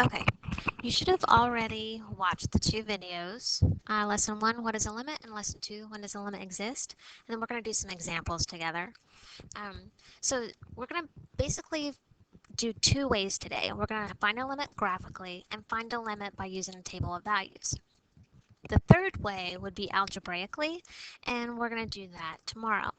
Okay, you should have already watched the two videos. Lesson 1, what is a limit? And Lesson 2, when does a limit exist? And then we're going to do some examples together. Um, so we're going to basically do two ways today. We're going to find a limit graphically and find a limit by using a table of values. The third way would be algebraically, and we're going to do that tomorrow.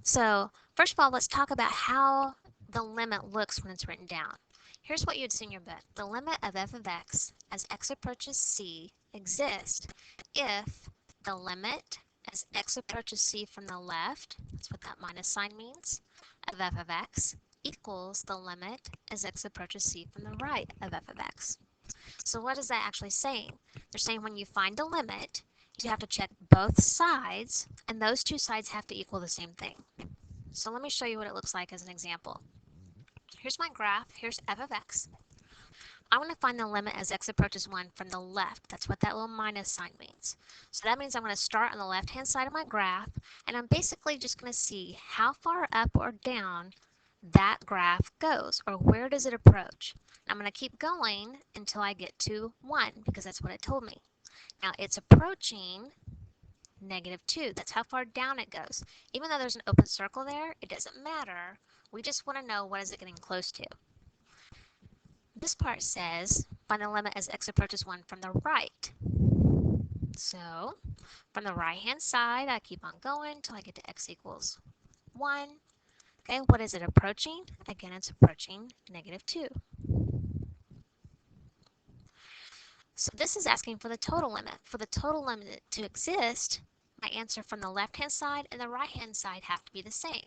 So first of all, let's talk about how the limit looks when it's written down. Here's what you'd see in your book. The limit of f of x as x approaches c exists if the limit as x approaches c from the left, that's what that minus sign means, of f of x equals the limit as x approaches c from the right of f of x. So what is that actually saying? They're saying when you find a limit, you have to check both sides, and those two sides have to equal the same thing. So let me show you what it looks like as an example. Here's my graph. Here's f of x. I want to find the limit as x approaches 1 from the left. That's what that little minus sign means. So that means I'm going to start on the left-hand side of my graph, and I'm basically just going to see how far up or down that graph goes, or where does it approach. I'm going to keep going until I get to 1, because that's what it told me. Now it's approaching -2. That's how far down it goes. Even though there's an open circle there, it doesn't matter. We just want to know what is it getting close to. This part says find the limit as x approaches 1 from the right. So from the right hand side, I keep on going until I get to x equals 1. Okay, what is it approaching? Again, it's approaching -2. So this is asking for the total limit. For the total limit to exist, my answer from the left-hand side and the right-hand side have to be the same.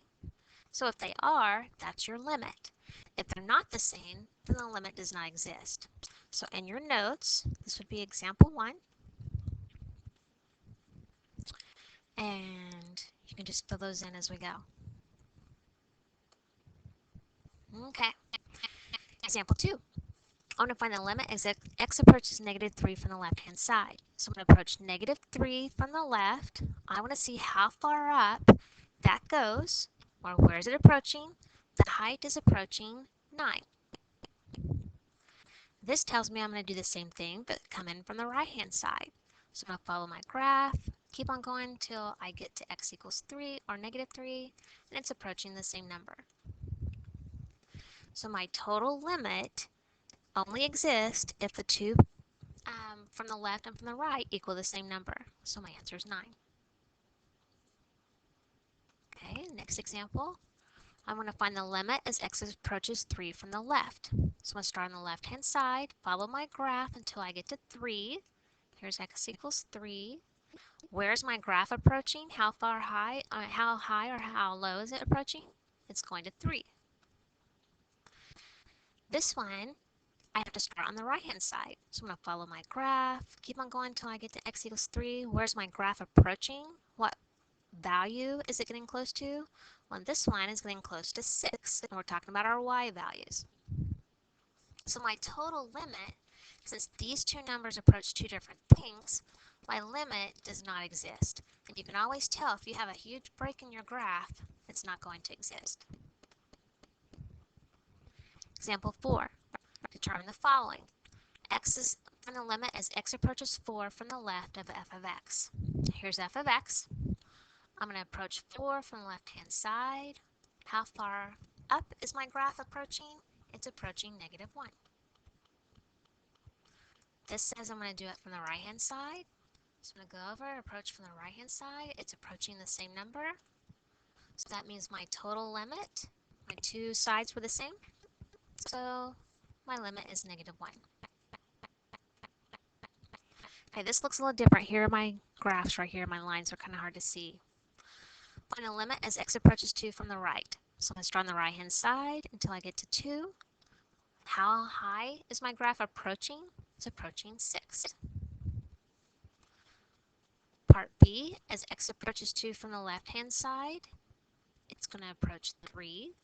So if they are, that's your limit. If they're not the same, then the limit does not exist. So in your notes, this would be example 1. And you can just fill those in as we go. Okay. Example 2. I want to find the limit as x approaches -3 from the left-hand side. So I'm going to approach -3 from the left. I want to see how far up that goes, or where is it approaching? The height is approaching 9. This tells me I'm going to do the same thing, but come in from the right-hand side. So I'm going to follow my graph, keep on going until I get to x equals 3 or -3, and it's approaching the same number. So my total limit only exists if the two from the left and from the right equal the same number. So my answer is 9. Okay, next example. I want to find the limit as x approaches 3 from the left. So I'm going to start on the left-hand side, follow my graph until I get to 3. Here's x equals 3. Where's my graph approaching? How high or how low is it approaching? It's going to 3. This one, I have to start on the right-hand side. So I'm going to follow my graph, keep on going until I get to x equals 3. Where's my graph approaching? What value is it getting close to? Well, this one is getting close to 6, and we're talking about our y values. So my total limit, since these two numbers approach two different things, my limit does not exist. And you can always tell if you have a huge break in your graph, it's not going to exist. Example 4. Determine the following. X is from the limit as x approaches 4 from the left of f of x. Here's f of x. I'm going to approach 4 from the left-hand side. How far up is my graph approaching? It's approaching -1. This says I'm going to do it from the right-hand side. So I'm going to go over, approach from the right-hand side. It's approaching the same number. So that means my total limit, my two sides were the same. So my limit is -1. Okay, this looks a little different. Here are my graphs right here. My lines are kind of hard to see. Find a limit as x approaches 2 from the right. So I'm going to start on the right-hand side until I get to 2. How high is my graph approaching? It's approaching 6. Part B, as x approaches 2 from the left-hand side, it's going to approach 3.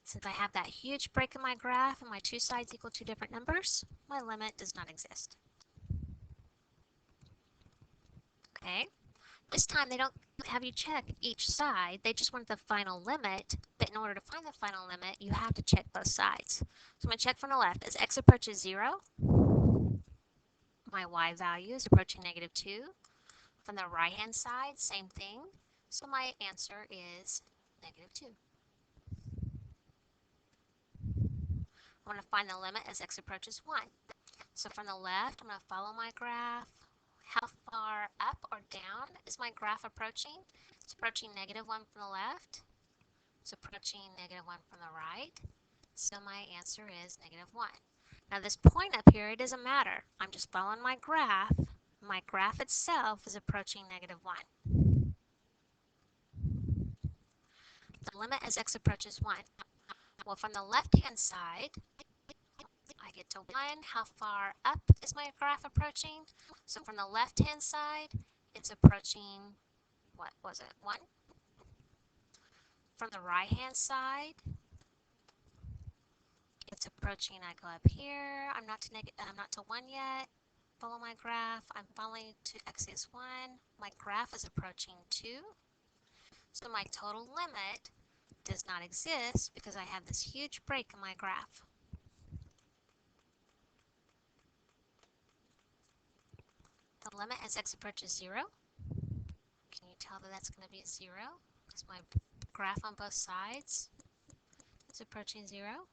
Since I have that huge break in my graph and my two sides equal two different numbers, my limit does not exist. Okay, this time they don't have you check each side, they just want the final limit, but in order to find the final limit, you have to check both sides. So I'm going to check from the left. As x approaches 0, my y value is approaching negative 2. From the right-hand side, same thing. So my answer is negative 2. I want to find the limit as x approaches 1. So from the left, I'm going to follow my graph. How far up or down is my graph approaching? It's approaching negative 1 from the left. It's approaching negative 1 from the right. So my answer is negative 1. Now this point up here, it doesn't matter. I'm just following my graph. My graph itself is approaching negative 1. The limit as x approaches 1. Well, from the left-hand side, I get to 1. How far up is my graph approaching? So from the left-hand side, it's approaching, what was it, 1? From the right-hand side, it's approaching, I go up here, I'm not to 1 yet. Follow my graph, I'm following to x is 1. My graph is approaching 2. So my total limit does not exist because I have this huge break in my graph. The limit as x approaches 0. Can you tell that that's going to be 0? Because my graph on both sides is approaching 0. I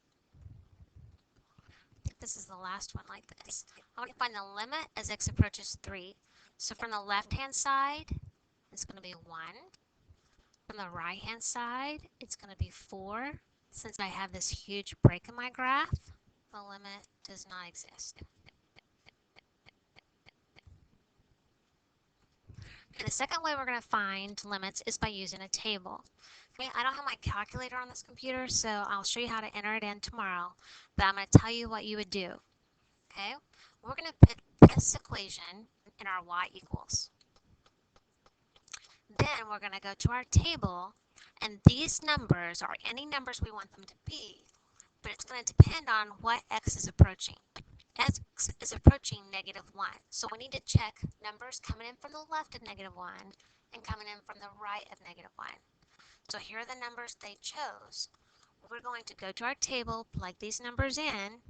think this is the last one like this. I want to find the limit as x approaches 3. So from the left-hand side, it's going to be 1. From the right-hand side, it's going to be 4. Since I have this huge break in my graph, the limit does not exist. And the second way we're going to find limits is by using a table. Okay, I don't have my calculator on this computer, so I'll show you how to enter it in tomorrow, but I'm going to tell you what you would do. Okay, we're going to put this equation in our y equals. Then we're going to go to our table, and these numbers are any numbers we want them to be, but it's going to depend on what x is approaching. X is approaching negative 1, so we need to check numbers coming in from the left of negative 1 and coming in from the right of negative 1. So here are the numbers they chose. We're going to go to our table, plug these numbers in,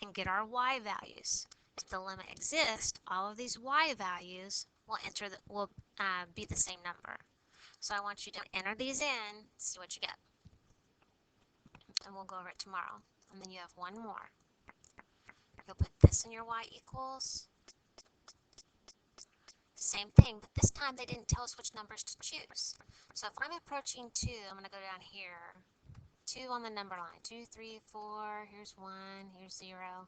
and get our y values. If the limit exists, all of these y values will be the same number. So I want you to enter these in, see what you get. And we'll go over it tomorrow. And then you have one more. You'll put this in your y equals. Same thing, but this time they didn't tell us which numbers to choose. So if I'm approaching 2, I'm going to go down here. 2 on the number line. 2, 3, 4, here's 1, here's 0.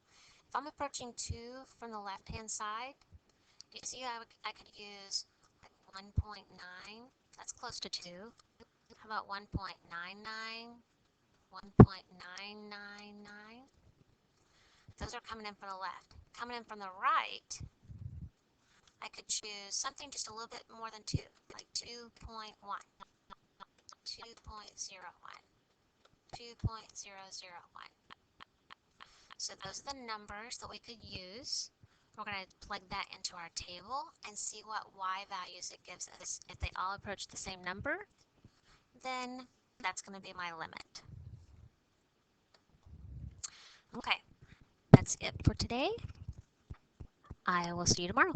If I'm approaching 2 from the left-hand side, you see I could use like 1.9. That's close to 2. How about 1.99? 1.999? Those are coming in from the left. Coming in from the right, I could choose something just a little bit more than 2, like 2.1, 2.01, 2.001. So those are the numbers that we could use. We're going to plug that into our table and see what y values it gives us. If they all approach the same number, then that's going to be my limit. Okay, that's it for today. I will see you tomorrow.